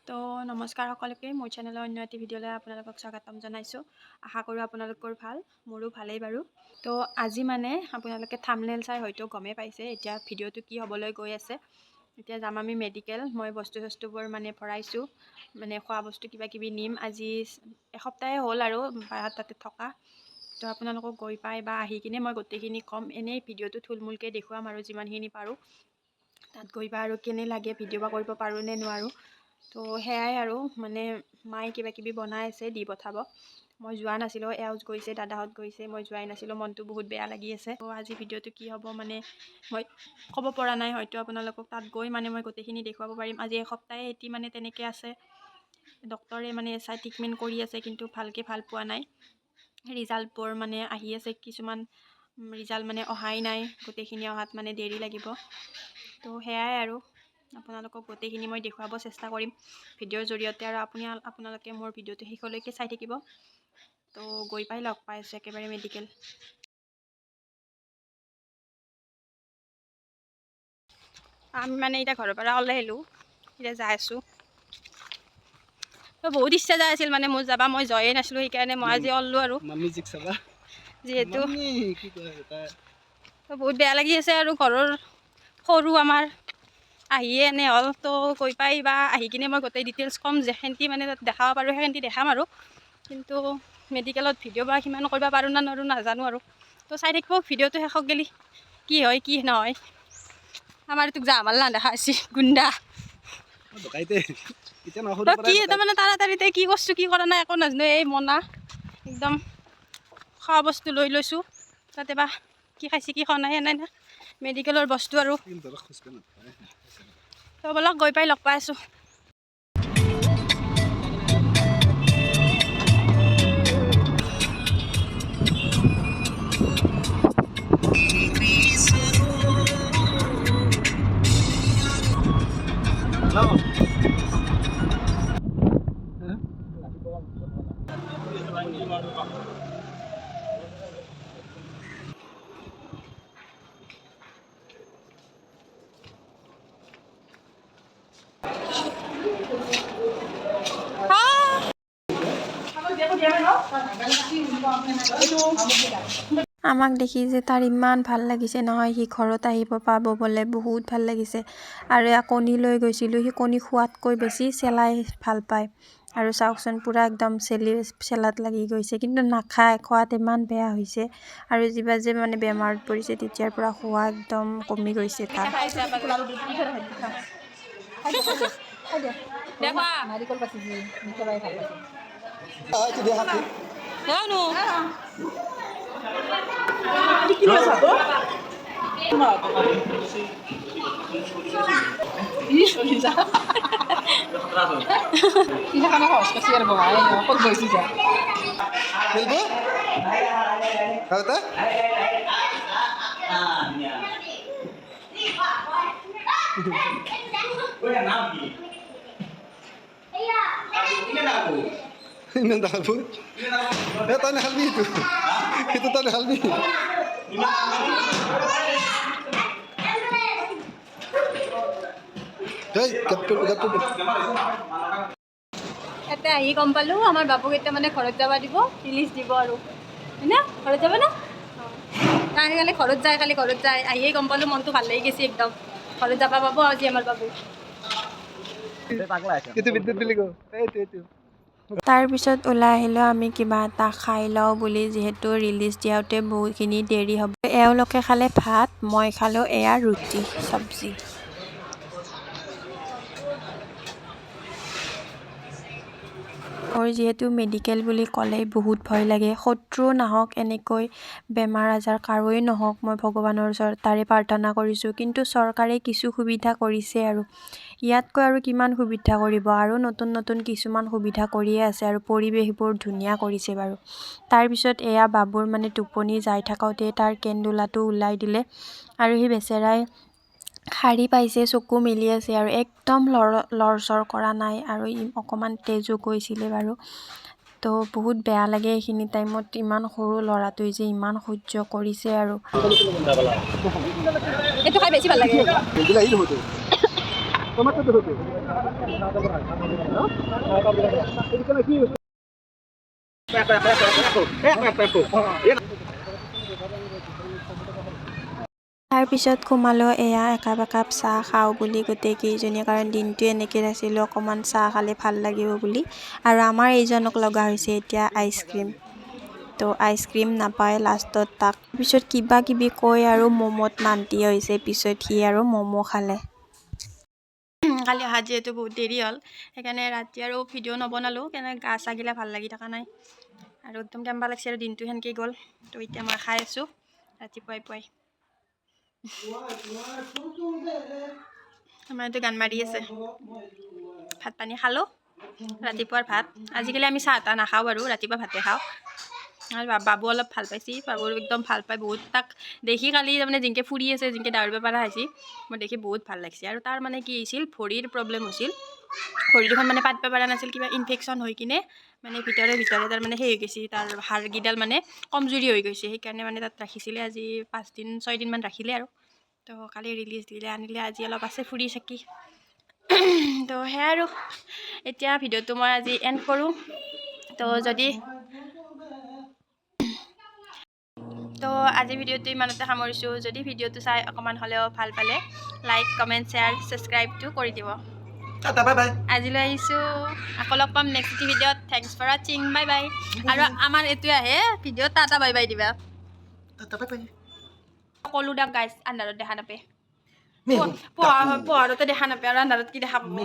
তো নমস্কাৰ সকলোকে মোৰ চেনেলৰ অন্য এটি ভিডিঅ'লৈ আপোনালোকক স্বাগতম জনাইছোঁ। আশা কৰোঁ আপোনালোকৰ ভাল, মোৰো ভালেই বাৰু। তো আজি মানে আপোনালোকে থাম্বনেইল চাই হয়তো গমেই পাইছে এতিয়া ভিডিঅ'টো কি হ'বলৈ গৈ আছে। এতিয়া যাম আমি মেডিকেল। মই বস্তুবোৰ মানে ভৰাইছোঁ, মানে খোৱা বস্তু কিবা কিবি নিম। আজি এসপ্তাহে হ'ল আৰু তাতে থকা। তো আপোনালোকক গৈ পাই বা আহি কিনে মই গোটেইখিনি ক'ম। এনেই ভিডিঅ'টো থুলমূলকৈ দেখুৱাম আৰু যিমানখিনি পাৰোঁ। তাত গৈ বা আৰু কেনে লাগে ভিডিঅ' বা কৰিব পাৰোঁ নে নোৱাৰোঁ। তো সেয়াই আৰু মানে মায়ে কিবা কিবি বনাই আছে, দি পঠাব। মই যোৱা নাছিলোঁ, এওঁত গৈছে, দাদাহঁত গৈছে, মই যোৱাই নাছিলোঁ। মনটো বহুত বেয়া লাগি আছে। তো আজি ভিডিঅ'টো কি হ'ব মানে মই ক'ব পৰা নাই। হয়তো আপোনালোকক তাত গৈ মানে মই গোটেইখিনি দেখুৱাব পাৰিম। আজি এসপ্তাহে এটি মানে তেনেকৈ আছে। ডক্তৰে মানে চাই ট্ৰিটমেণ্ট কৰি আছে, কিন্তু ভালকৈ ভাল পোৱা নাই। ৰিজাল্টবোৰ মানে আহি আছে, কিছুমান ৰিজাল্ট মানে অহাই নাই। গোটেইখিনি অহাত মানে দেৰি লাগিব। তো সেয়াই আৰু আপোনালোকক গোটেইখিনি মই দেখুৱাব চেষ্টা কৰিম ভিডিঅ'ৰ জৰিয়তে। আৰু আপোনালোকে মোৰ ভিডিঅ'টো শেষলৈকে চাই থাকিব। তো গৈ পাই লগ পাই আছোঁ একেবাৰে মেডিকেল। আমি মানে এতিয়া ঘৰৰ পৰা ওলাই আহিলোঁ, এতিয়া যাই আছোঁ। তো বহুত ইচ্ছা যাই আছিল মানে মোৰ যাবা, মই যোৱাই নাছিলোঁ। সেইকাৰণে মই আজি ওলালোঁ আৰু যিহেতু তো বহুত বেয়া লাগি আছে। আৰু ঘৰৰ সৰু আমাৰ আহিয়ে এনে হ'ল। তো গৈ পাই বা আহি কিনে মই গোটেই ডিটেইলছ ক'ম, যেখিনি মানে তাত দেখাব পাৰোঁ সেইখিনি দেখাম আৰু। কিন্তু মেডিকেলত ভিডিঅ' বা সিমান কৰিব পাৰোঁ না নোৱাৰোঁ নাজানো আৰু। তো চাই থাকিব ভিডিঅ'টো শেষক গেলি কি হয় কি নহয়। আমাৰ তোক জামাল নাদেখা হৈছে গুণ্ডা। তো কি তাৰমানে তাড়াতাড়িতে কি কৰিছোঁ কি কৰা নাই একো নাজানো। এই মনা একদম খোৱা বস্তু লৈ লৈছোঁ। তাতে বা কি খাইছে কি খোৱা নাই নাই না মেডিকেলৰ বস্তু আৰু। তো বলক গৈ পাই লগ পাই আছোঁ। আমাক দেখি যে তাৰ ইমান ভাল লাগিছে নহয়, সি ঘৰত আহিব পাব বোলে, বহুত ভাল লাগিছে। আৰু কণী লৈ গৈছিলোঁ, সি কণী খোৱাতকৈ বেছি চেলাই ভাল পায়। আৰু চাওকচোন পূৰা একদম চেলাত লাগি গৈছে, কিন্তু নাখায়। খোৱাত ইমান বেয়া হৈছে। আৰু যিবা যে মানে বেমাৰত পৰিছে তেতিয়াৰ পৰা খোৱা একদম কমি গৈছে তাৰ। এতে আহি গম পালোঁ আমাৰ বাবুক এতিয়া মানে ঘৰত যাব দিব, ৰিলিজ দিব আৰু হয়নে? ঘৰত যাব না? কালি ঘৰত যায় আহিয়ে গম পালোঁ। মনটো ভাল লাগি গৈছে একদম। ঘৰত যাব পাব আজি আমাৰ বাবু। তাৰপিছত ওলাই আহিলোঁ আমি কিবা এটা খাই লওঁ বুলি, যিহেতু ৰিলিজ দিয়াওঁতে বহুতখিনি দেৰি হ'ব। এওঁলোকে খালে ভাত, মই খালোঁ এয়া ৰুটি চব্জি। মোৰ যিহেতু মেডিকেল বুলি ক'লেই বহুত ভয় লাগে। শত্ৰু নাহক, এনেকৈ বেমাৰ আজাৰ কাৰোৱে নহওক, মই ভগৱানৰ ওচৰত তাৰে প্ৰাৰ্থনা কৰিছোঁ। কিন্তু চৰকাৰে কিছু সুবিধা কৰিছে আৰু ইয়াতকৈ আৰু কিমান সুবিধা কৰিব। আৰু নতুন নতুন কিছুমান সুবিধা কৰিয়ে আছে আৰু পৰিৱেশবোৰ ধুনীয়া কৰিছে বাৰু। তাৰপিছত এয়া বাবুৰ মানে টোপনি যাই থাকোঁতে তাৰ কেন্দুলাটো ওলাই দিলে। আৰু সি বেচেৰাই শাৰী পাইছে, চকু মেলি আছে আৰু একদম লৰচৰ কৰা নাই। আৰু অকণমান তেজো গৈছিলে বাৰু। তো বহুত বেয়া লাগে এইখিনি টাইমত, ইমান সৰু ল'ৰাটোৱে যে ইমান সহ্য কৰিছে আৰু। এইটো খাই বেছি ভাল লাগে। তাৰপিছত সোমালোঁ এয়া একাপ চাহ খাওঁ বুলি গোটেইকেইজনীয়ে, কাৰণ দিনটো এনেকৈ আছিলোঁ, অকণমান চাহ খালে ভাল লাগিব বুলি। আৰু আমাৰ এইজনক লগা হৈছে এতিয়া আইচক্ৰীম। তো আইচক্ৰীম নাপায় লাষ্টত তাক পিছত কিবা কিবি কৈ আৰু ম'ম'ত মান্তি হৈছে, পিছত সি আৰু ম'ম' খালে। কালি অহা যিহেতু বহুত দেৰি হ'ল, সেইকাৰণে ৰাতি আৰু ভিডিঅ' নবনালোঁ, কেনে গা চাগিলা ভাল লাগি থকা নাই আৰু একদম কেম্বা লাগিছে আৰু দিনটো সেনেকৈ গ'ল। তো এতিয়া মই খাই আছোঁ ৰাতিপুৱাই পুৱাই। আমাৰ এইটো গান মাৰি আছে। ভাত পানী খালোঁ, ৰাতিপুৱাৰ ভাত। আজিকালি আমি চাহ তাহ নাখাওঁ বাৰু, ৰাতিপুৱা ভাতে খাওঁ। আৰু বাবু অলপ ভাল পাইছি, বাবু একদম ভাল পায় বহুত। তাক দেখি কালি তাৰমানে যেনেকৈ ফুৰি আছে, যেনেকৈ দাউৰিব পৰা হৈছি, মই দেখি বহুত ভাল লাগিছে। আৰু তাৰ মানে কি হৈছিল, ভৰিৰ প্ৰব্লেম হৈছিল, ভৰি দুখন মানে পাতব পৰা নাছিল, কিবা ইনফেকশ্যন হৈ কিনে মানে ভিতৰে তাৰ মানে সেই হৈ গৈছে, তাৰ হাড়কেইডাল মানে কমজুৰি হৈ গৈছে। সেইকাৰণে মানে তাত ৰাখিছিলে, আজি 5-6 দিনমান ৰাখিলে আৰু। তো কালি ৰিলিজ দিলে, আনিলে, আজি অলপ আছে ফুৰি চাকি। তো সেয়াই আৰু এতিয়া ভিডিঅ'টো মই আজি এণ্ড কৰোঁ। তো আজি ভিডিঅ'টো ইমানতে সামৰিছোঁ। যদি ভিডিঅ'টো চাই অকণমান হ'লেও ভাল পালে লাইক, কমেণ্ট, শ্বেয়াৰ, ছাবস্ক্ৰাইবটো কৰি দিব। আজিলৈ আহিছোঁ, আকৌ লগ পাম নেক্সট ভিডিঅ'ত। থেংকছ ফৰ ৱাচিং, বাই বাই। আৰু আমাৰ এইটোৱে আহে ভিডিঅ'ত, টাটা বাই বাই দিবা। ক'লো দিয়ক গাইজ, আন্ধাৰত দেখা নাপায়, পোহৰতে দেখা নাপায় আৰু আন্ধাৰত কি দেখা পাব।